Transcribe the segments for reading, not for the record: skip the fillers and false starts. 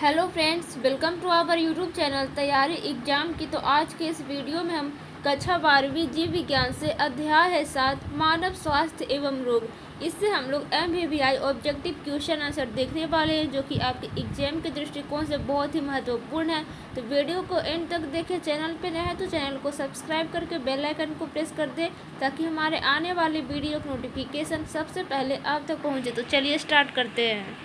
Hello friends, welcome to our YouTube channel तैयारी exam की। तो आज के इस वीडियो में हम कक्षा 12वीं जीव विज्ञान से अध्याय है 7 मानव स्वास्थ्य एवं रोग। इससे हम लोग MBBI ऑब्जेक्टिव क्वेश्चन आंसर देखने वाले हैं, जो कि आपके एग्जाम के दृष्टिकोण से बहुत ही महत्वपूर्ण है। तो वीडियो को एंड तक देखें। चैनल पर नए हैं तो चैनल को सब्सक्राइब करके बेल आइकन को प्रेस कर दें, ताकि हमारे आने वाले वीडियो का नोटिफिकेशन सबसे पहले आप तक पहुँचे। तो चलिए स्टार्ट करते हैं।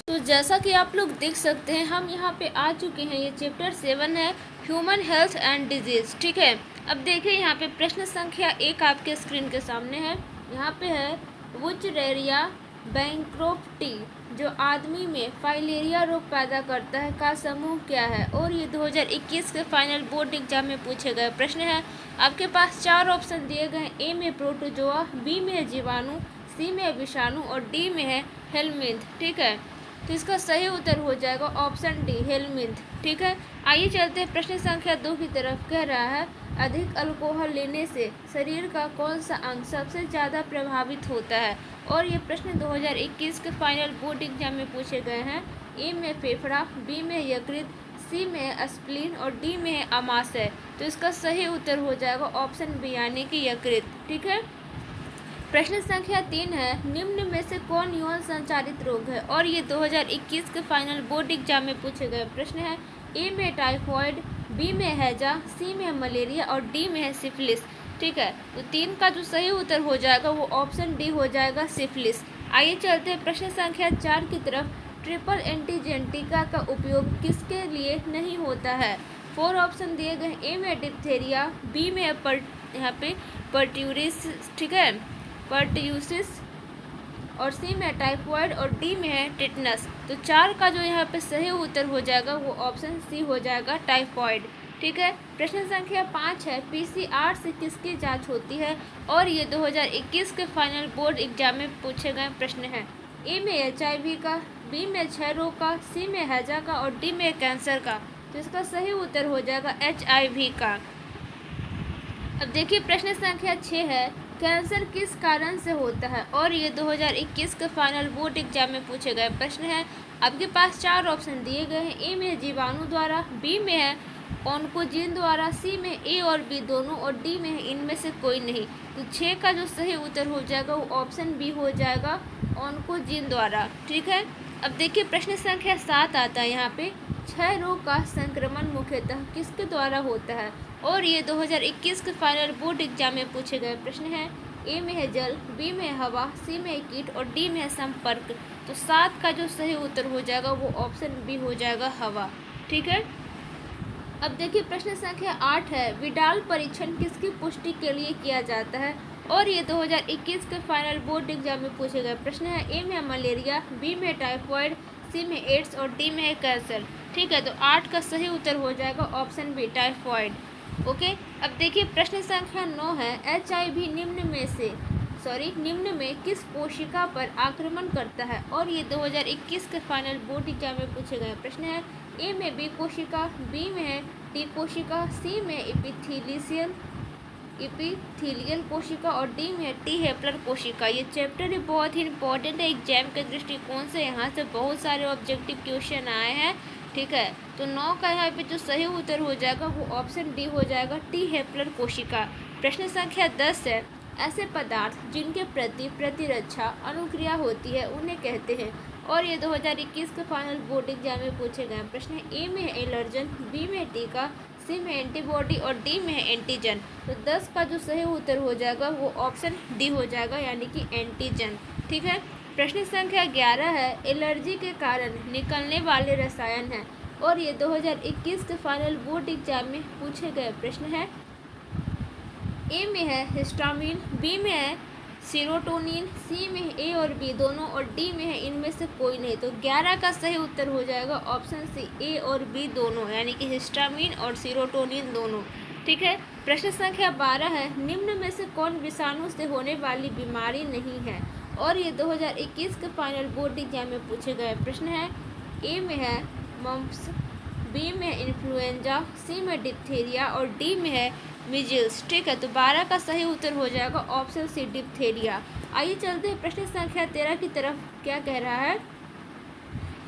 तो जैसा कि आप लोग देख सकते हैं, हम यहाँ पे आ चुके हैं। ये चैप्टर 7 है, ह्यूमन हेल्थ एंड डिजीज। ठीक है, अब देखिए यहाँ पे प्रश्न संख्या 1 आपके स्क्रीन के सामने है। यहाँ पे है वुचरेरिया बैंक्रोफ्टी जो आदमी में फाइलेरिया रोग पैदा करता है का समूह क्या है। और ये 2021 के फाइनल बोर्ड एग्जाम में पूछे गए प्रश्न है। आपके पास 4 ऑप्शन दिए गए। ए में प्रोटोजोआ, बी में है जीवाणु, सी में है विषाणु और डी में है हेलमिंथ। ठीक है, तो इसका सही उत्तर हो जाएगा ऑप्शन डी, हेलमिंथ। ठीक है, आइए चलते हैं प्रश्न संख्या 2 की तरफ। कह रहा है अधिक अल्कोहल लेने से शरीर का कौन सा अंग सबसे ज़्यादा प्रभावित होता है। और ये प्रश्न 2021 के फाइनल बोर्ड एग्जाम में पूछे गए हैं। ए में फेफड़ा, बी में यकृत, सी में है स्प्लीन और डी में है आमाशय। तो इसका सही उत्तर हो जाएगा ऑप्शन बी यानी कि यकृत। ठीक है, प्रश्न संख्या 3 है निम्न में से कौन यौन संचारित रोग है। और ये 2021 के फाइनल बोर्ड एग्जाम में पूछे गए प्रश्न है। ए में टाइफॉइड, बी में हैजा, सी में मलेरिया और डी में है सिफिलिस। ठीक है, तो 3 का जो सही उत्तर हो जाएगा वो ऑप्शन डी हो जाएगा, सिफिलिस। आइए चलते हैं प्रश्न संख्या 4 की तरफ। ट्रिपल एंटीजन टीका का उपयोग किसके लिए नहीं होता है। 4 ऑप्शन दिए गए। ए में डिप्थेरिया, बी में यहाँ पे पर्ट्यूरिस, ठीक है, पर्ट्यूसिस और सी में टाइफॉइड और डी में है टिटनस। तो 4 का जो यहाँ पे सही उत्तर हो जाएगा वो ऑप्शन सी हो जाएगा, टाइफॉइड। ठीक है, प्रश्न संख्या 5 है PCR से किसकी जांच होती है। और ये 2021 के फाइनल बोर्ड एग्जाम में पूछे गए प्रश्न हैं। ए में HIV का, बी में क्षय रोग का, सी में हैजा का और डी में कैंसर का। तो इसका सही उत्तर हो जाएगा HIV का। अब देखिए प्रश्न संख्या 6 है कैंसर किस कारण से होता है। और ये 2021 के फाइनल बोर्ड एग्जाम में पूछे गए प्रश्न है। आपके पास 4 ऑप्शन दिए गए हैं। ए में जीवाणु द्वारा, बी में है ऑन्कोजीन द्वारा, सी में ए और बी दोनों और डी में है इनमें से कोई नहीं। तो 6 का जो सही उत्तर हो जाएगा वो ऑप्शन बी हो जाएगा, ऑन्कोजीन द्वारा। ठीक है, अब देखिए प्रश्न संख्या 7 आता है। यहाँ पे क्षय रोग का संक्रमण मुख्यतः किसके द्वारा होता है। और ये 2021 के फाइनल बोर्ड एग्जाम में पूछे गए प्रश्न हैं। ए में है जल, बी में है हवा, सी में है कीट और डी में है संपर्क। तो 7 का जो सही उत्तर हो जाएगा वो ऑप्शन बी हो जाएगा, हवा। ठीक है, अब देखिए प्रश्न संख्या 8 है विडाल परीक्षण किसकी पुष्टि के लिए किया जाता है। और ये 2021 के फाइनल बोर्ड एग्जाम में पूछे गए प्रश्न है। ए में मलेरिया, बी में टाइफॉइड, सी में एड्स और डी में है कैंसर। ठीक है, तो 8 का सही उत्तर हो जाएगा ऑप्शन बी, टाइफॉइड। ओके, अब देखिए प्रश्न संख्या 9 है HIV निम्न में किस कोशिका पर आक्रमण करता है। और ये 2021 के फाइनल बोर्ड एग्जाम में पूछे गए प्रश्न है। ए में बी कोशिका, बी में है टी कोशिका, सी में इपिथीलियल कोशिका और डी में टी हेपलर कोशिका। ये चैप्टर बहुत ही इंपॉर्टेंट है एग्जाम के दृष्टिकोण से। यहाँ से बहुत सारे ऑब्जेक्टिव क्वेश्चन आए हैं। ठीक है, तो 9 का यहाँ पे जो सही उत्तर हो जाएगा वो ऑप्शन डी हो जाएगा, टी हेपलर कोशिका। प्रश्न संख्या 10 है ऐसे पदार्थ जिनके प्रति प्रतिरक्षा अनुक्रिया होती है उन्हें कहते हैं। और ये 2021 के फाइनल बोर्ड एग्जाम में पूछे गए प्रश्न है। ए में है एलर्जन, बी में टीका, सी में एंटीबॉडी और डी में है एंटीजन। तो 10 का जो सही उत्तर हो जाएगा वो ऑप्शन डी हो जाएगा, यानी कि एंटीजन। ठीक है, प्रश्न संख्या 11 है एलर्जी के कारण निकलने वाले रसायन हैं। और ये 2021 के फाइनल बोर्ड एग्जाम में पूछे गए प्रश्न है। ए में है हिस्टामिन, बी में है सीरोटोनिन, सी में ए और बी दोनों और डी में है इनमें से कोई नहीं। तो 11 का सही उत्तर हो जाएगा ऑप्शन सी, ए और बी दोनों, यानी कि हिस्टामिन और सीरोटोनिन दोनों। ठीक है, प्रश्न संख्या 12 है निम्न में से कौन विषाणु से होने वाली बीमारी नहीं है। और ये 2021 के फाइनल बोर्ड एग्जाम में पूछे गए प्रश्न है। ए में है मम्प्स, बी में इन्फ्लुएंजा, सी में डिप्थेरिया और डी में है मिजिल्स। ठीक है, तो 12 का सही उत्तर हो जाएगा ऑप्शन सी, डिप्थेरिया। आइए चलते हैं प्रश्न संख्या 13 की तरफ। क्या कह रहा है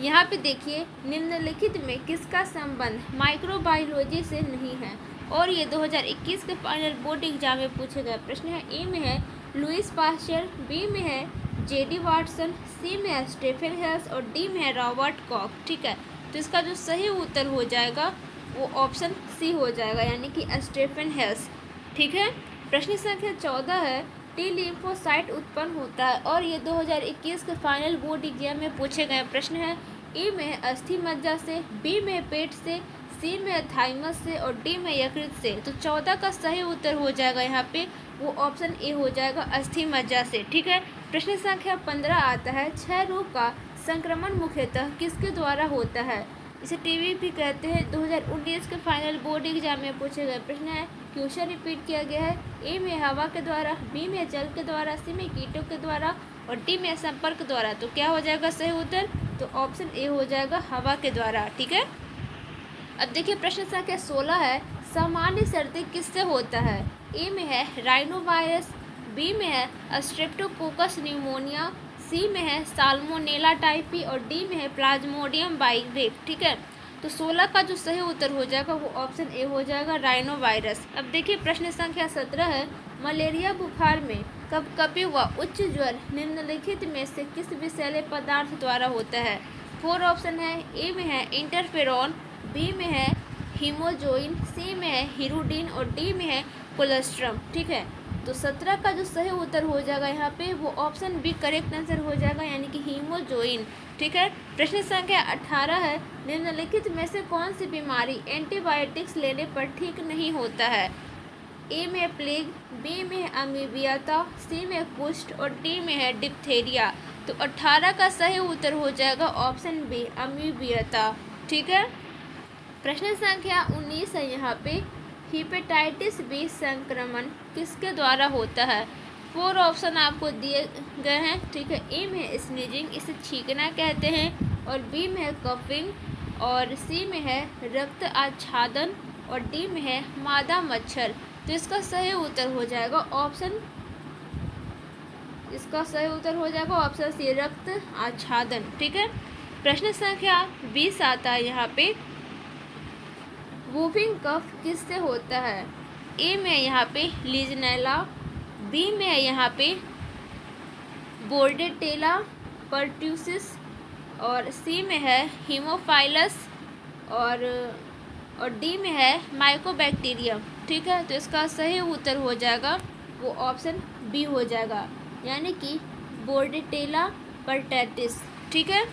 यहाँ पे देखिए निम्नलिखित में किसका संबंध माइक्रोबायोलॉजी से नहीं है, और ये 2021 के फाइनल बोर्ड एग्जाम में पूछे गए प्रश्न है। ए में है लुइस पास्चर, बी में है जेडी वाटसन, सी में है स्टेफन हेल्स और डी में है रॉबर्ट कॉक। ठीक है, तो इसका जो सही उत्तर हो जाएगा वो ऑप्शन सी हो जाएगा, यानी कि स्टेफन हेल्स। ठीक है, प्रश्न संख्या 14 है टी लिम्फोसाइट उत्पन्न होता है, और ये 2021 के फाइनल बोर्ड एग्जाम में पूछे गए प्रश्न है। ए में है अस्थि मज्जा से, बी में है पेट से, सी में है थाइमस से और डी में यकृत से। तो 14 का सही उत्तर हो जाएगा यहाँ पे वो ऑप्शन ए हो जाएगा अस्थि मज्जा से। ठीक है, प्रश्न संख्या 15 आता है क्षय रोग का संक्रमण मुख्यतः किसके द्वारा होता है। इसे टीबी भी कहते हैं। 2019 के फाइनल बोर्ड एग्जाम में पूछे गए प्रश्न है। क्वेश्चन रिपीट किया गया है। ए में हवा के द्वारा, बी में जल के द्वारा, सी में कीटों के द्वारा और डी में संपर्क द्वारा। तो क्या हो जाएगा सही उत्तर, तो ऑप्शन ए हो जाएगा हवा के द्वारा। ठीक है, अब देखिए प्रश्न संख्या 16 है सामान्य सर्दी किससे होता है। ए में है राइनोवायरस, बी में है स्ट्रेप्टोकोकस न्यूमोनिया, सी में है साल्मोनेला टाइफी और डी में है प्लाज्मोडियम बाइग्रेक। ठीक है, तो 16 का जो सही उत्तर हो जाएगा वो ऑप्शन ए हो जाएगा राइनोवायरस। अब देखिए प्रश्न संख्या 17 है मलेरिया बुखार में कपकपी व उच्च ज्वर निम्नलिखित में से किस विषैले पदार्थ द्वारा होता है। 4 ऑप्शन है। ए में है इंटरफेरॉन, बी में है हीमोजोइन, सी में है हिरुडीन और डी में है कोलेस्ट्रम। ठीक है, तो 17 का जो सही उत्तर हो जाएगा यहाँ पे वो ऑप्शन बी करेक्ट आंसर हो जाएगा, यानी कि हीमोजोइन। ठीक है, प्रश्न संख्या 18 है निम्नलिखित में से कौन सी बीमारी एंटीबायोटिक्स लेने पर ठीक नहीं होता है। ए में है प्लेग, बी में है अमीबियाता, सी में कुष्ठ और डी में है डिप्थेरिया। तो 18 का सही उत्तर हो जाएगा ऑप्शन बी अमीबियाता। ठीक है, प्रश्न संख्या 19 है यहाँ पे हेपेटाइटिस बी संक्रमण किसके द्वारा होता है। 4 ऑप्शन आपको दिए गए हैं। ठीक है, ए में है स्नीजिंग, इसे छींकना कहते हैं, और बी में है कफिंग और सी में है रक्त आच्छादन और डी में है मादा मच्छर। तो इसका सही उत्तर हो जाएगा ऑप्शन सी रक्त आच्छादन। ठीक है, प्रश्न संख्या 20 आता है यहाँ पे वूफिंग कफ किससे होता है। ए में यहाँ पे लीजनेला, बी में है यहाँ पे बोर्डेटेला पर्ट्यूसिस और सी में है हीमोफाइलस और डी में है माइकोबैक्टीरियम। ठीक है, तो इसका सही उत्तर हो जाएगा वो ऑप्शन बी हो जाएगा, यानी कि बोर्डेटेला पर्टैटिस। ठीक है,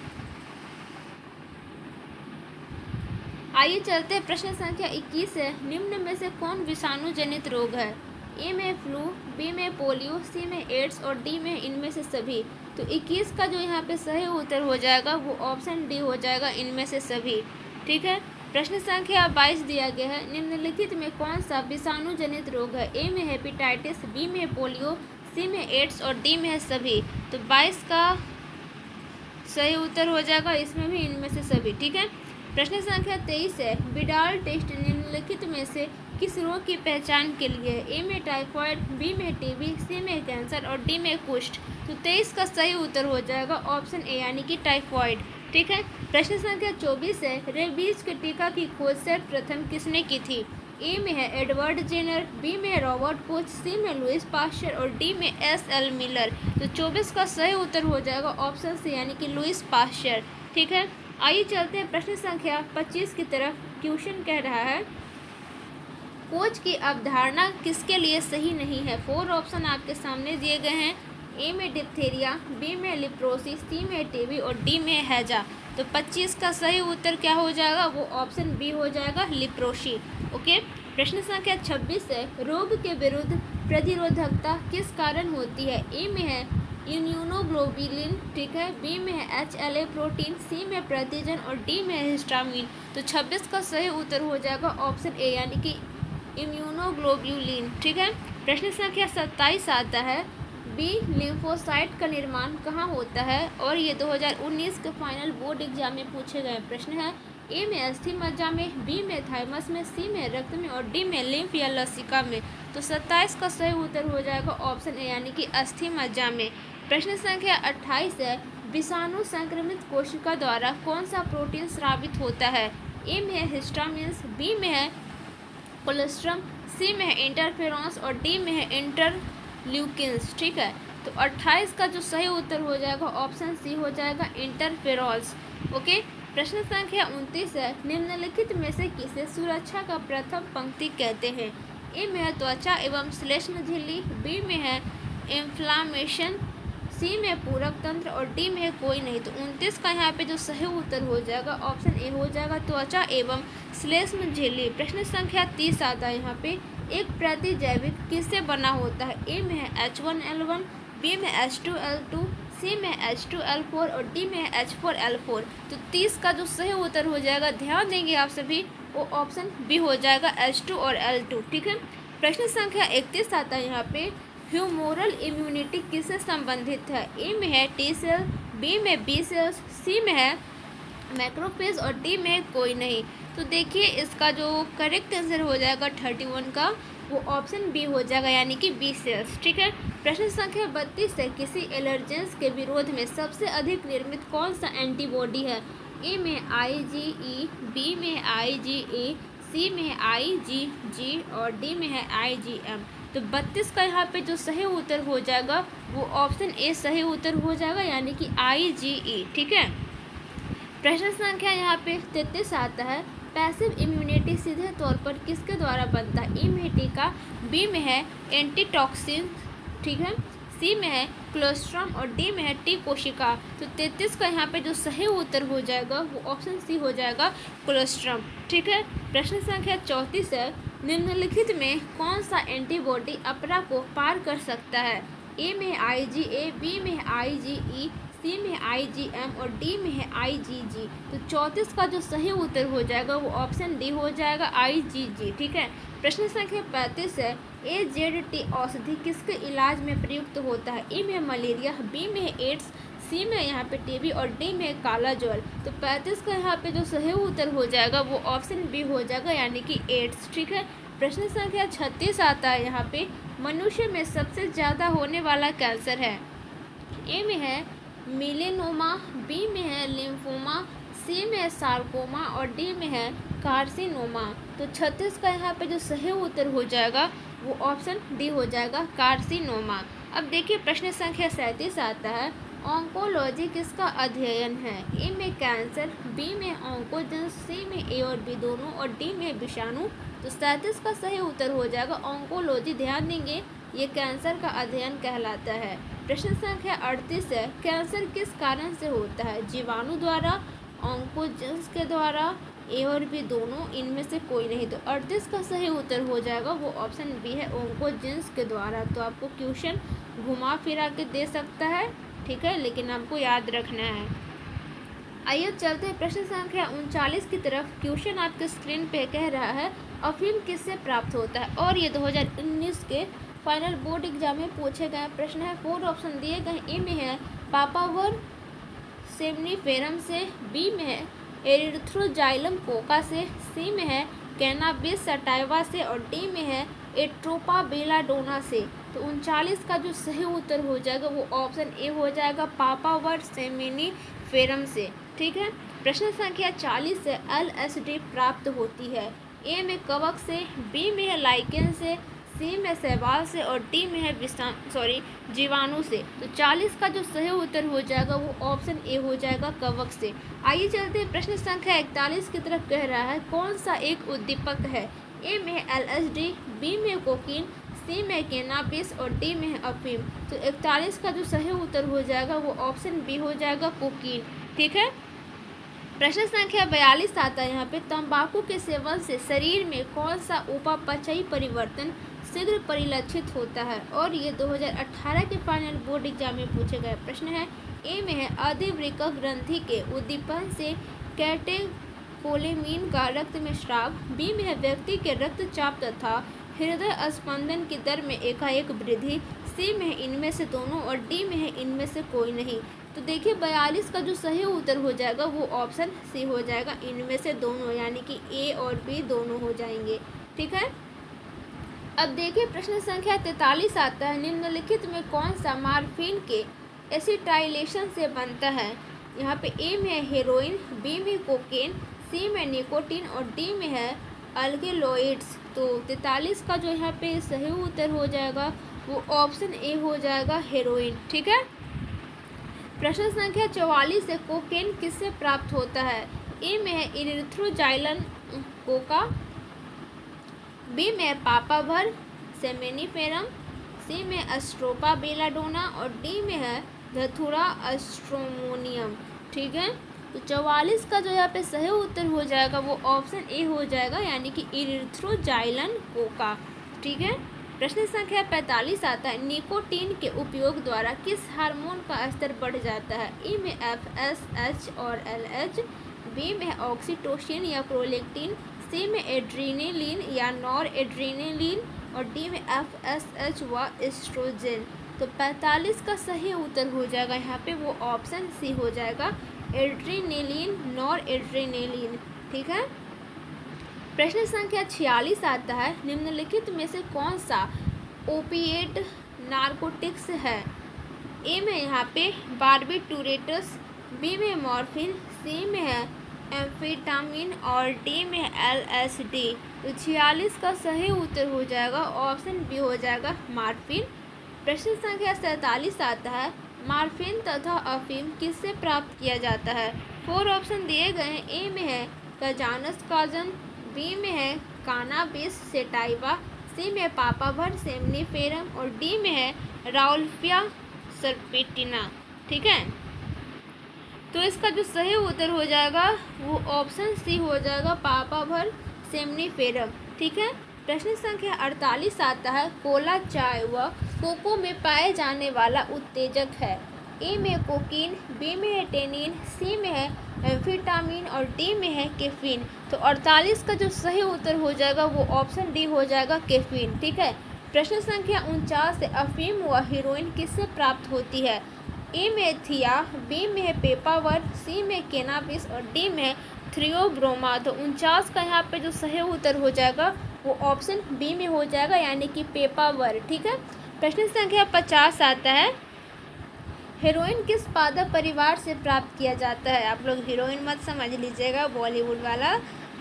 आइए चलते हैं प्रश्न संख्या 21 है निम्न में से कौन विषाणु जनित रोग है। ए में फ्लू, बी में पोलियो, सी में एड्स और डी में इनमें से सभी। तो 21 का जो यहाँ पे सही उत्तर हो जाएगा वो ऑप्शन डी हो जाएगा, इनमें से सभी। ठीक है, प्रश्न संख्या 22 दिया गया है निम्नलिखित में कौन सा विषाणु जनित रोग है। ए में हेपेटाइटिस, बी में पोलियो, सी में एड्स और डी में है सभी। तो 22 का सही उत्तर हो जाएगा इसमें भी इनमें से सभी। ठीक है, प्रश्न संख्या 23 है विडाल टेस्ट निम्नलिखित में से किस रोग की पहचान के लिए है। ए में टाइफॉइड, बी में टीबी, सी में कैंसर और डी में कुष्ठ। तो 23 का सही उत्तर हो जाएगा ऑप्शन ए, यानी कि टाइफॉइड। ठीक है, प्रश्न संख्या 24 है रेबीज के टीका की खोज सर्वप्रथम किसने की थी। ए में है एडवर्ड जेनर, बी में है रॉबर्ट कोच, सी में लुइस पास्चर और डी में एस.एल. मिलर। तो 24 का सही उत्तर हो जाएगा ऑप्शन सी, यानी कि लुइस पास्चर। ठीक है, आइए चलते हैं प्रश्न संख्या 25 की तरफ। क्वेश्चन कह रहा है कोच की अवधारणा किसके लिए सही नहीं है। 4 ऑप्शन आपके सामने दिए गए हैं। ए में डिप्थेरिया, बी में लिप्रोसिस, सी में टीबी और डी में हैजा। तो 25 का सही उत्तर क्या हो जाएगा वो ऑप्शन बी हो जाएगा लिप्रोसी। ओके, प्रश्न संख्या 26 है रोग के विरुद्ध प्रतिरोधकता किस कारण होती है। ए में है इम्यूनोग्लोबुलिन, ठीक है, बी में है HLA प्रोटीन, सी में प्रतिजन और डी में है हिस्टामिन। तो 26 का सही उत्तर हो जाएगा ऑप्शन ए, यानी कि इम्यूनोग्लोबुलिन। ठीक है, प्रश्न संख्या 27 आता है बी लिम्फोसाइट का निर्माण कहाँ होता है, और ये 2019 के फाइनल बोर्ड एग्जाम में पूछे गए प्रश्न है। ए में अस्थि मज्जा में, बी में थाइमस में, सी में रक्त में और डी में लिम्फ या लसिका में। तो 27 का सही उत्तर हो जाएगा ऑप्शन ए, यानी कि अस्थि मज्जा में। प्रश्न संख्या 28 है विषाणु संक्रमित कोशिका द्वारा कौन सा प्रोटीन स्रावित होता है? ए में है हिस्टामिन्स, बी में है कोलेस्ट्रम, सी में है इंटरफेरॉन्स और डी में है इंटरल्यूकिन्स। ठीक है, तो 28 का जो सही उत्तर हो जाएगा ऑप्शन सी हो जाएगा इंटरफेरॉन्स। ओके, प्रश्न संख्या 29 है, निम्नलिखित में से किसे सुरक्षा का प्रथम पंक्ति कहते हैं? ए में है त्वचा एवं श्लेष्म झिल्ली, बी में है इन्फ्लामेशन, सी में पूरक तंत्र और डी में है कोई नहीं। तो 29 का यहाँ पे जो सही उत्तर हो जाएगा ऑप्शन ए हो जाएगा त्वचा एवं श्लेष्म झिल्ली। प्रश्न संख्या 30 आता है यहाँ पे, एक प्रतिजैविक किससे बना होता है? ए में है H1L1, बी में H2L2, सी में H2L4 और डी में H4L4। तो 30 का जो सही उत्तर हो जाएगा, ध्यान देंगे आप सभी, वो ऑप्शन बी हो जाएगा H2 और L2। ठीक है, प्रश्न संख्या 31 आता है यहाँ पे, ह्यूमोरल इम्यूनिटी किससे संबंधित है? ए में है टी सेल, बी में बी सेल्स, सी में है मैक्रोफेज और डी में कोई नहीं। तो देखिए इसका जो करेक्ट आंसर हो जाएगा 31 का, वो ऑप्शन बी हो जाएगा, यानी कि बी सेल्स। ठीक है, प्रश्न संख्या 32 है, किसी एलर्जेंस के विरोध में सबसे अधिक निर्मित कौन सा एंटीबॉडी है? ए में IgE, बी में IgA, सी में IgG और डी में है IgM। तो 32 का यहाँ पे जो सही उत्तर हो जाएगा वो ऑप्शन ए सही उत्तर हो जाएगा, यानी कि IgE। ठीक है, प्रश्न संख्या यहाँ पे 33 आता है, पैसिव इम्यूनिटी सीधे तौर पर किसके द्वारा बनता है? ए में टीका, बी में है एंटीटॉक्सिन, ठीक है, सी में है कोलेस्ट्रम और डी में है टी कोशिका। तो 33 का यहाँ पे जो सही उत्तर हो जाएगा वो ऑप्शन सी हो जाएगा कोलेस्ट्रम। ठीक है, प्रश्न संख्या 34 है, निम्नलिखित में कौन सा एंटीबॉडी अपरा को पार कर सकता है? ए में IgA, बी में IgE, सी में IgM और डी में है IgG। तो 34 का जो सही उत्तर हो जाएगा वो ऑप्शन डी हो जाएगा IgG। ठीक है, प्रश्न संख्या 35 है, AZT औषधि किसके इलाज में प्रयुक्त होता है? ए में मलेरिया, बी में एड्स, सी में यहाँ पे टीबी और डी में काला ज्वर। तो 35 का यहाँ पे जो सही उत्तर हो जाएगा वो ऑप्शन बी हो जाएगा, यानी कि एड्स। ठीक है, प्रश्न संख्या 36 आता है यहाँ पे, मनुष्य में सबसे ज़्यादा होने वाला कैंसर है? ए में है मेलेनोमा, बी में है लिम्फोमा, सी में है सार्कोमा और डी में है कार्सिनोमा। तो 36 का यहाँ पे जो सही उत्तर हो जाएगा वो ऑप्शन डी हो जाएगा कार्सिनोमा। अब देखिए प्रश्न संख्या 37 आता है, ऑन्कोलॉजी किसका अध्ययन है? ए में कैंसर, बी में ऑन्कोजेंस, सी में ए और बी दोनों और डी में विषाणु। तो 37 का सही उत्तर हो जाएगा ऑन्कोलॉजी। ध्यान देंगे ये कैंसर का अध्ययन कहलाता है। प्रश्न संख्या 38 है, कैंसर किस कारण से होता है? जीवाणु द्वारा, ऑन्कोजेंस के द्वारा, ए और बी दोनों, इनमें से कोई नहीं। तो 38 का सही उत्तर हो जाएगा वो ऑप्शन बी है ऑन्कोजेंस के द्वारा। तो आपको क्वेश्चन घुमा फिरा के दे सकता है, ठीक है, लेकिन आपको याद रखना है। आइए चलते हैं प्रश्न संख्या 39 की तरफ। क्वेश्चन आपके स्क्रीन पे कह रहा है, अफीम किससे प्राप्त होता है? और ये 2019 के फाइनल बोर्ड एग्जाम में पूछे गए प्रश्न है। 4 ऑप्शन दिए गए। ए में है पापावर सेमनीफेरम से, बी में है एरिथ्रोजाइलम कोका से, सी में है कैनाबिस सटाइवा से और डी में है एट्रोपा बेलाडोना से। तो 39 का जो सही उत्तर हो जाएगा वो ऑप्शन ए हो जाएगा पापावर सेमनीफेरम से। ठीक है, प्रश्न संख्या 40 से LSD प्राप्त होती है। ए में कवक से, बी में है लाइकेन से, सी में शैवाल से और डी में है जीवाणु से। तो 40 का जो सही उत्तर हो जाएगा वो ऑप्शन ए हो जाएगा कवक से। आइए चलते हैं प्रश्न संख्या 41 की तरफ। कह रहा है, कौन सा एक उद्दीपक है? ए में है LSD, बी में कोकीन, सी में कैनाबिस और डी में है अफीम। तो 41 का जो सही उत्तर हो जाएगा वो ऑप्शन बी हो जाएगा कोकीन। ठीक है, प्रश्न संख्या 42 आता है यहाँ पे, तंबाकू के सेवन से शरीर में कौन सा उपापचयी परिवर्तन शीघ्र परिलक्षित होता है? और ये 2018 के फाइनल बोर्ड एग्जाम में पूछे गए प्रश्न है। ए में है अधिवृक्क ग्रंथि के उद्दीपन से कैटेकोलेमीन का रक्त में स्राव, बी में है व्यक्ति के रक्तचाप तथा हृदय स्पंदन की दर में एकाएक वृद्धि, सी में है इनमें से दोनों और डी में है इनमें से कोई नहीं। तो देखिए 42 का जो सही उत्तर हो जाएगा वो ऑप्शन सी हो जाएगा, इनमें से दोनों, यानी कि ए और बी दोनों हो जाएंगे। ठीक है, अब देखिए प्रश्न संख्या 43 आता है, निम्नलिखित में कौन सा मॉर्फिन के एसिटाइलेशन से बनता है। यहाँ पे ए में है हेरोइन, बी में कोकेन, सी में निकोटीन और डी में है अल्केलॉइड्स। तो 43 का जो यहाँ पे सही उत्तर हो जाएगा वो ऑप्शन ए हो जाएगा, हेरोइन। ठीक है। प्रश्न संख्या 44 से कोकेन किससे प्राप्त होता है? ए में है इरिथ्रोजाइलन कोका, बी में है पापावर सेमेनिफेरम, सी में एस्ट्रोपा बेलाडोना और डी में है धतूरा एस्ट्रोमोनियम। ठीक है। तो 44 का जो यहाँ पे सही उत्तर हो जाएगा वो ऑप्शन ए हो जाएगा, यानी कि इरिथ्रोजाइलन कोका। ठीक है। प्रश्न संख्या 45 आता है, निकोटीन के उपयोग द्वारा किस हार्मोन का स्तर बढ़ जाता है? ए में FSH और LH, बी में ऑक्सीटोसिन या प्रोलैक्टिन, सी में एड्रीनलिन या नॉर एड्रीनलिन और डी में FSH व एस्ट्रोजन। तो 45 का सही उत्तर हो जाएगा यहाँ पे वो ऑप्शन सी हो जाएगा, एड्रीनलिन, नॉर एड्रीनलिन। ठीक है। प्रश्न संख्या 46 आता है, निम्नलिखित में से कौन सा ओपिएट नार्कोटिक्स है? ए में यहाँ पे बार्बिटूरेटस, बी में मॉर्फिन, सी में है एम्फेटामिन और डी में LSD। तो 46 का सही उत्तर हो जाएगा ऑप्शन बी हो जाएगा, मॉर्फिन। प्रश्न संख्या 47 आता है, मॉर्फिन तथा अफीम किससे प्राप्त किया जाता है? 4 ऑप्शन दिए गए हैं। ए में है कजानस काजन, बी में है कानाबिस सेटाइवा, सी में पापावर सेमनीफेरम और डी में है राउल्फिया सर्पेटिना। ठीक है। तो इसका जो सही उत्तर हो जाएगा वो ऑप्शन सी हो जाएगा, पापावर सेमनीफेरम। ठीक है। प्रश्न संख्या 48 आता है, कोला चाय व कोको में पाए जाने वाला उत्तेजक है? ए में कोकीन, बी में है टेनिन, सी में है एम्फेटामिन और डी में है कैफीन। तो 48 का जो सही उत्तर हो जाएगा वो ऑप्शन डी हो जाएगा, कैफीन। ठीक है। प्रश्न संख्या 49 से अफीम व हीरोइन किससे प्राप्त होती है? ए में थिया, बी में है पेपावर, सी में कैनाबिस और डी में है थ्रियोब्रोमा। तो 49 का यहाँ पे जो सही उत्तर हो जाएगा वो ऑप्शन बी में हो जाएगा, यानी कि पेपावर। ठीक है। प्रश्न संख्या 50 आता है, हीरोइन किस पादप परिवार से प्राप्त किया जाता है? आप लोग हीरोइन मत समझ लीजिएगा, बॉलीवुड वाला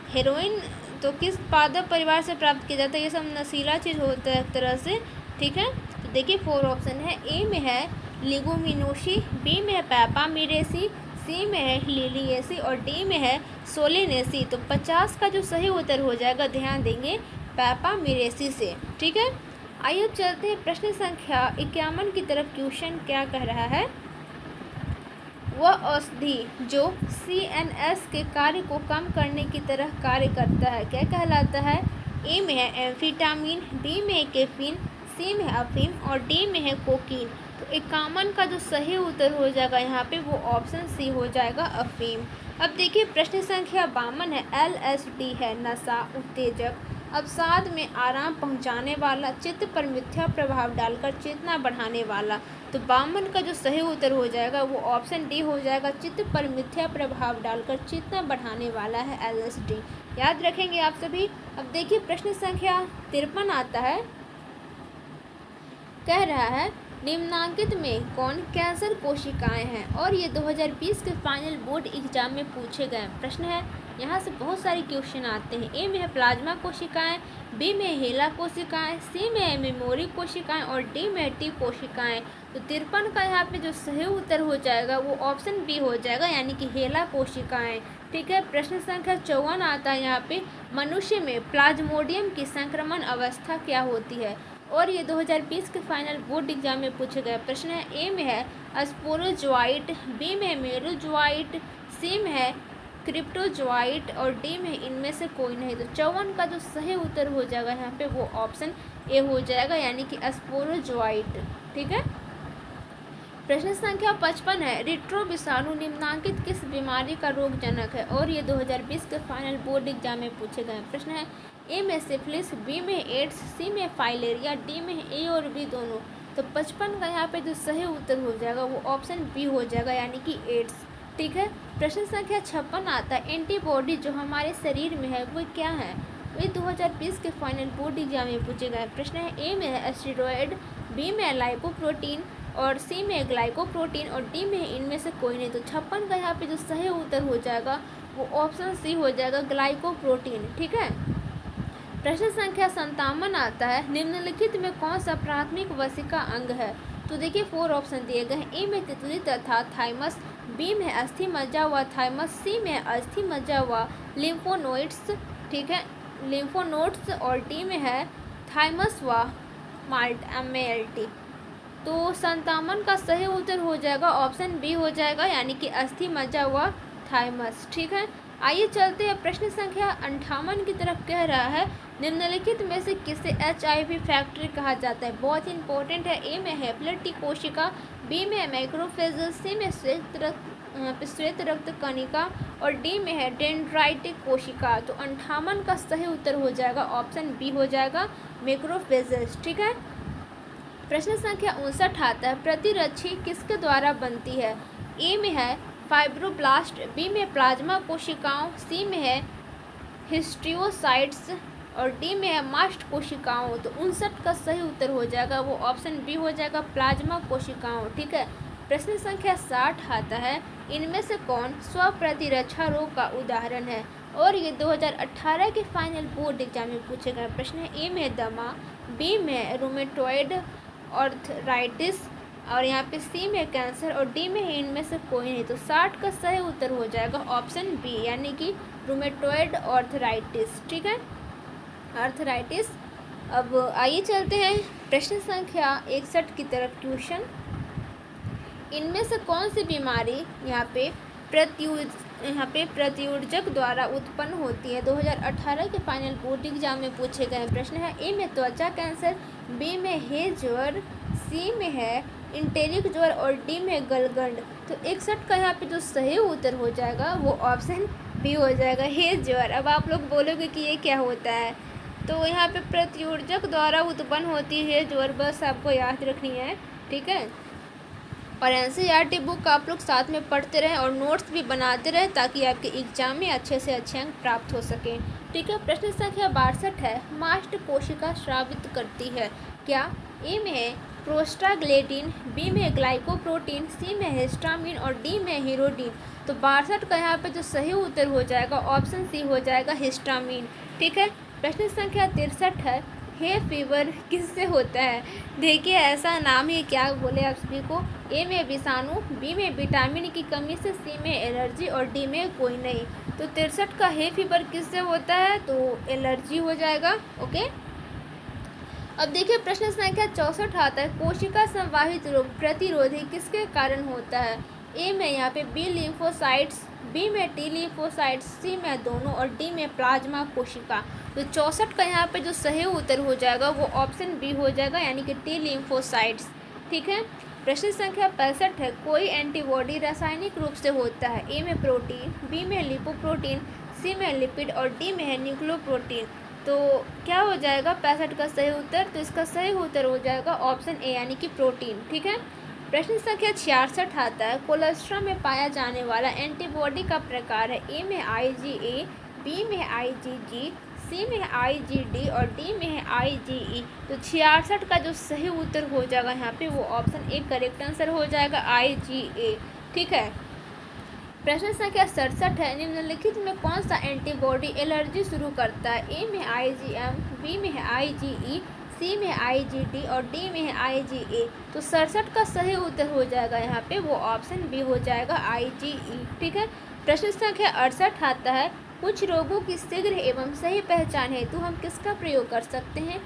हीरोइन तो किस पादप परिवार से प्राप्त किया जाता है? ये सब नशीला चीज़ होता है एक तरह से। ठीक है। तो देखिए 4 ऑप्शन है। ए में है लिगुमिनोसी, बी में है पैपामिरेसी, सी में है लिलिएसी और डी में है सोलिनेसी। तो 50 का जो सही उत्तर हो जाएगा, ध्यान देंगे, पैपामिरेसी से। ठीक है। आइए अब चलते हैं प्रश्न संख्या 51 की तरफ। क्वेश्चन क्या कह रहा है, वह औषधि जो CNS के कार्य को कम करने की तरह कार्य करता है क्या कहलाता है? ए में है एम्फेटामिन, बी में है कैफीन, सी में है अफीम और डी में है कोकीन। तो 51 का जो सही उत्तर हो जाएगा यहाँ पे वो ऑप्शन सी हो जाएगा, अफीम। अब देखिए प्रश्न संख्या 52 है, LSD है नशा उत्तेजक, अवसाद में आराम पहुंचाने वाला, चित्त पर मिथ्या प्रभाव डालकर चेतना बढ़ाने वाला। तो 52 का जो सही उत्तर हो जाएगा वो ऑप्शन डी हो जाएगा, चित्त पर मिथ्या प्रभाव डालकर चेतना बढ़ाने वाला है LSD। याद रखेंगे आप सभी। अब देखिए प्रश्न संख्या 53 आता है, कह रहा है निम्नांकित में कौन कैंसर कोशिकाएं हैं? और ये 2020 के फाइनल बोर्ड एग्जाम में पूछे गए प्रश्न है। यहाँ से बहुत सारे क्वेश्चन आते हैं। ए में है प्लाज्मा कोशिकाएं, बी में है हेला कोशिकाएं, सी में है मेमोरी कोशिकाएं और डी में है टी कोशिकाएं। तो 53 का यहाँ पे जो सही उत्तर हो जाएगा वो ऑप्शन बी हो जाएगा, यानी कि हेला कोशिकाएं। ठीक है। प्रश्न संख्या 54 आता है यहाँ पे, मनुष्य में प्लाज्मोडियम की संक्रमण अवस्था क्या होती है? और ये 2020 के फाइनल बोर्ड एग्जाम में पूछे गए प्रश्न है। ए में है स्पोरोजोआइट, बी में है मेरोजोआइट, सी में है क्रिप्टोजोआइट और डी में इनमें से कोई नहीं। तो 54 का जो सही उत्तर हो जाएगा यहाँ पे वो ऑप्शन ए हो जाएगा, यानी कि स्पोरोजोआइट। ठीक है। प्रश्न संख्या 55 है, रिट्रो विषाणु निम्नांकित किस बीमारी का रोगजनक है? और ये 2020 के फाइनल बोर्ड एग्जाम में पूछे गए प्रश्न है। ए में सिफिलिस, बी में एड्स, सी में फाइलेरिया, डी में ए और बी दोनों। तो 55 का यहाँ पे जो सही उत्तर हो जाएगा वो ऑप्शन बी हो जाएगा, यानी कि एड्स। ठीक है। प्रश्न संख्या 56 आता है, एंटीबॉडी जो हमारे शरीर में है वो क्या है? ये 2020 के फाइनल बोर्ड एग्जाम में पूछे गए प्रश्न है। ए में है एस्टेरॉयड, बी में है लाइपोप्रोटीन और सी में है ग्लाइकोप्रोटीन और डी में है इनमें से कोई नहीं। तो 56 का यहाँ पे जो सही उत्तर हो जाएगा वो ऑप्शन सी हो जाएगा, ग्लाइकोप्रोटीन। ठीक है। प्रश्न संख्या 57 आता है, निम्नलिखित में कौन सा प्राथमिक वसिका अंग है। तो देखिए 4 ऑप्शन दिए गए हैं। ए में तितली तथा थाइमस, बी में अस्थि मज्जा व थाइमस, सी में अस्थि मज्जा व लिम्फोनोइड्स, ठीक है, लिम्फोनोड्स, और डी में है थाइमस व MALT। तो 57 का सही उत्तर हो जाएगा ऑप्शन बी हो जाएगा, यानी कि अस्थि मज्जा व थाइमस। ठीक है। आइए चलते हैं प्रश्न संख्या 58 की तरफ। कह रहा है, निम्नलिखित में से किसे HIV फैक्ट्री कहा जाता है। बहुत ही इंपॉर्टेंट है। ए में है प्लेटी कोशिका, बी में है मैक्रोफेज, सी में श्वेत रक्त कणिका और डी में है डेंड्राइटिक कोशिका। तो 58 का सही उत्तर हो जाएगा ऑप्शन बी हो जाएगा, मैक्रोफेजेस। ठीक है। प्रश्न संख्या 59 आता है, प्रतिरक्षी किसके द्वारा बनती है। ए में है फाइब्रोब्लास्ट, बी में प्लाज्मा कोशिकाओं, सी में है हिस्टियोसाइट्स और डी में है मास्ट कोशिकाओं। तो 59 का सही उत्तर हो जाएगा वो ऑप्शन बी हो जाएगा, प्लाज्मा कोशिकाओं। ठीक है। प्रश्न संख्या 60 आता है, इनमें से कौन स्वप्रतिरक्षा रोग का उदाहरण है। और ये 2018 के फाइनल बोर्ड एग्जाम में पूछे गए प्रश्न है। ए में दमा, बी में रूमेटॉइड आर्थराइटिस और यहाँ पे सी में कैंसर और डी में है इनमें से कोई नहीं। तो 60 का सही उत्तर हो जाएगा ऑप्शन बी, यानी कि रूमेटॉइड आर्थराइटिस। ठीक है, आर्थराइटिस। अब आइए चलते हैं प्रश्न संख्या 61 की तरफ। ट्यूशन, इनमें से कौन सी बीमारी यहाँ पे प्रत्युर्जक द्वारा उत्पन्न होती है। 2018 के फाइनल बोर्ड एग्जाम में पूछे गए प्रश्न है। ए में त्वचा कैंसर, बी में है ज्वर, सी में है इंटेरिक ज्वर और डी में गलगंड। तो 61 का यहाँ पे जो सही उत्तर हो जाएगा वो ऑप्शन बी हो जाएगा, हे ज्वर। अब आप लोग बोलोगे कि ये क्या होता है, तो यहाँ पे प्रत्युर्जक द्वारा उत्पन्न होती है ज्वर, बस आपको याद रखनी है। ठीक है। और NCERT बुक आप लोग साथ में पढ़ते रहें और नोट्स भी बनाते रहें ताकि आपके एग्जाम में अच्छे से अच्छे अंक प्राप्त हो सकें। ठीक है। प्रश्न संख्या 62 है, मास्ट कोशिका स्रावित करती है क्या। ए में है प्रोस्टाग्लैंडिन, बी में ग्लाइकोप्रोटीन, सी में हिस्टामिन और डी में हीरोडिन। तो 62 का यहाँ पे जो सही उत्तर हो जाएगा ऑप्शन सी हो जाएगा, हिस्टामिन। ठीक है। प्रश्न संख्या 63 है, हे फीवर किससे होता है। देखिए ऐसा नाम ही क्या बोले आप सभी को। ए में विषाणु, बी में विटामिन की कमी से, सी में एलर्जी और डी में कोई नहीं। तो 63 का हे फीवर किससे होता है, तो एलर्जी हो जाएगा। ओके। अब देखिए प्रश्न संख्या 64 आता है, कोशिका संवाहित रोग प्रतिरोधी किसके कारण होता है। ए में यहाँ पे बी लिम्फोसाइट्स, बी में टी लिम्फोसाइट्स, सी में दोनों और डी में प्लाज्मा कोशिका। तो 64 का यहाँ पे जो सही उत्तर हो जाएगा वो ऑप्शन बी हो जाएगा, यानी कि टी लिम्फोसाइट्स। ठीक है। प्रश्न संख्या 65 है, कोई एंटीबॉडी रासायनिक रूप से होता है। ए में प्रोटीन, बी में लिपोप्रोटीन, सी में लिपिड और डी में है न्यूक्लियोप्रोटीन। तो क्या हो जाएगा 65 का सही उत्तर, तो इसका सही उत्तर हो जाएगा ऑप्शन ए, यानी कि प्रोटीन। ठीक है। प्रश्न संख्या 66 आता है, कोलेस्ट्रॉल में पाया जाने वाला एंटीबॉडी का प्रकार है। ए में IgA, बी में IgG, सी में IgD और डी में है IgE। तो 66 का जो सही उत्तर हो जाएगा यहाँ पे वो ऑप्शन ए करेक्ट आंसर हो जाएगा, IgA। ठीक है। प्रश्न संख्या 67 है, निम्नलिखित में कौन सा एंटीबॉडी एलर्जी शुरू करता है। ए में IgM, बी में है IgE, सी में IgD और डी में है IgA। तो 67 का सही उत्तर हो जाएगा यहाँ पे वो ऑप्शन बी हो जाएगा, IgE। ठीक है। प्रश्न संख्या 68 आता है, कुछ रोगों की शीघ्र एवं सही पहचान हेतु हम किसका प्रयोग कर सकते हैं।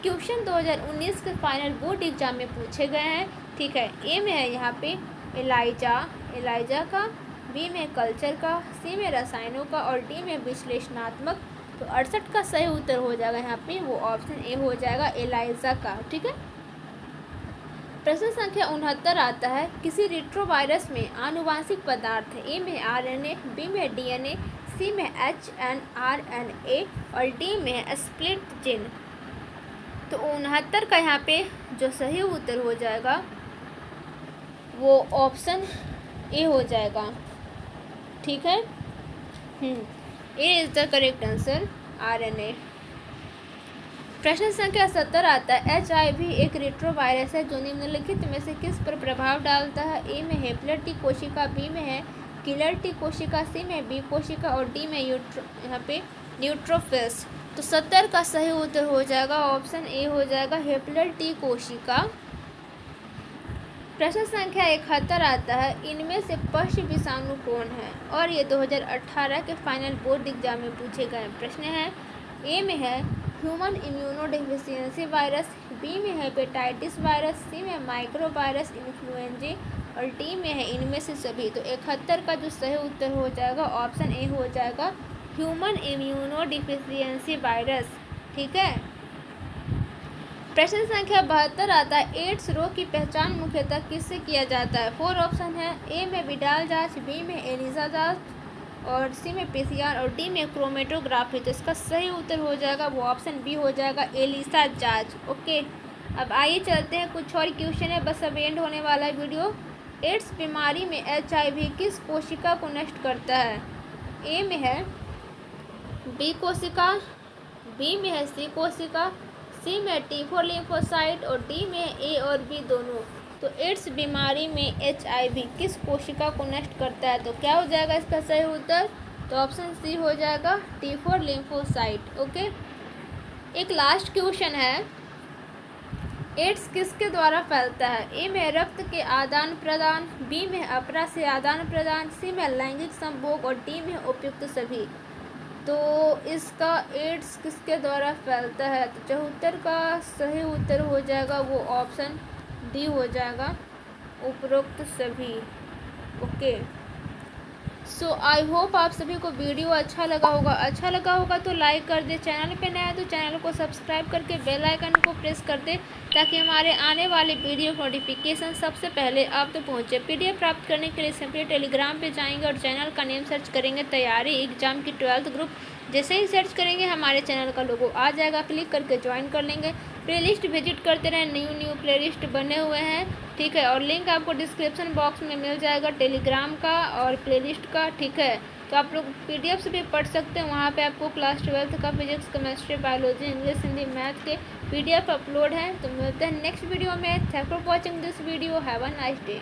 क्वेश्चन 2019 के फाइनल बोर्ड एग्जाम में पूछे गए हैं। ठीक है। ए में है यहाँ पे एलाइजा का, बी में कल्चर का, सी में रसायनों का और डी में विश्लेषणात्मक। तो 68 का सही उत्तर हो जाएगा यहाँ पे वो ऑप्शन ए हो जाएगा, एलाइजा का। ठीक है। प्रश्न संख्या 69 आता है, किसी रेट्रोवायरस में आनुवांशिक पदार्थ है। ए में RNA, बी में DNA, सी में HNRNA और डी में स्प्लिट जीन। तो 69 का यहाँ पे जो सही उत्तर हो जाएगा वो ऑप्शन ए हो जाएगा। ठीक है। A is the correct answer, RNA। प्रश्न संख्या 70 आता है, HIV एक रेट्रोवायरस है जो निम्नलिखित में से किस पर प्रभाव डालता है? ए में हेपलर टी कोशिका, बी में है किलर टी कोशिका, सी में बी कोशिका और डी में यहाँ पे न्यूट्रोफिल्स। तो 70 का सही उत्तर हो जाएगा ऑप्शन ए हो जाएगा हेपलर टी कोशिका। प्रश्न संख्या 71 आता है, इनमें से पश्च विषाणु कौन है? और ये 2018 के फाइनल बोर्ड एग्जाम में पूछे गए प्रश्न हैं। ए में है ह्यूमन इम्यूनोडेफिशिएंसी वायरस, बी में है हेपेटाइटिस वायरस, सी में माइक्रो वायरस इन्फ्लुएंजा और डी में है इनमें से सभी। तो 71 का जो सही उत्तर हो जाएगा ऑप्शन ए हो जाएगा ह्यूमन इम्यूनोडेफिशिएंसी वायरस। ठीक है। प्रश्न संख्या 72 आता है, एड्स रोग की पहचान मुख्यतः किससे किया जाता है? 4 ऑप्शन है। ए में विडाल जांच, बी में एलिसा जांच और सी में पीसीआर और डी में क्रोमेटोग्राफी। तो इसका सही उत्तर हो जाएगा वो ऑप्शन बी हो जाएगा एलिसा जांच। ओके, अब आइए चलते हैं, कुछ और क्वेश्चन है, बस अब एंड होने वाला है वीडियो। एड्स बीमारी में HIV किस कोशिका को नष्ट करता है? ए में है बी कोशिका, बी में है सी कोशिका, सी में T4 लिम्फोसाइट और डी में ए और बी दोनों। तो एड्स बीमारी में HIV किस कोशिका को नष्ट करता है? तो क्या हो जाएगा इसका सही उत्तर? तो ऑप्शन सी हो जाएगा T4 लिम्फोसाइट। ओके, एक लास्ट क्वेश्चन है, एड्स किसके द्वारा फैलता है? ए में रक्त के आदान प्रदान, बी में अपरा से आदान प्रदान, सी में लैंगिक संभोग और डी में उपयुक्त सभी। तो इसका एड्स किसके द्वारा फैलता है? तो 74 का सही उत्तर हो जाएगा वो ऑप्शन डी हो जाएगा उपरोक्त सभी। ओके, सो आई होप आप सभी को वीडियो अच्छा लगा होगा तो लाइक कर दे, चैनल पे नया है तो चैनल को सब्सक्राइब करके बेल आइकन को प्रेस कर दे ताकि हमारे आने वाले वीडियो नोटिफिकेशन सबसे पहले आप तक पहुंचे। PDF प्राप्त करने के लिए सिंपली टेलीग्राम पे जाएंगे और चैनल का नेम सर्च करेंगे तैयारी एग्जाम की 12th ग्रुप। जैसे ही सर्च करेंगे हमारे चैनल का लोगो आ जाएगा, क्लिक करके ज्वाइन कर लेंगे। प्लेलिस्ट विजिट करते रहें, न्यू प्लेलिस्ट बने हुए हैं। ठीक है, और लिंक आपको डिस्क्रिप्शन बॉक्स में मिल जाएगा टेलीग्राम का और प्लेलिस्ट का। ठीक है, तो आप लोग PDF से भी पढ़ सकते हैं, वहाँ पे आपको क्लास 12th का physics, chemistry, biology, English, Hindi, math के PDF अपलोड हैं। तो मिलते हैं नेक्स्ट वीडियो में। Thank for watching this video, have a nice day.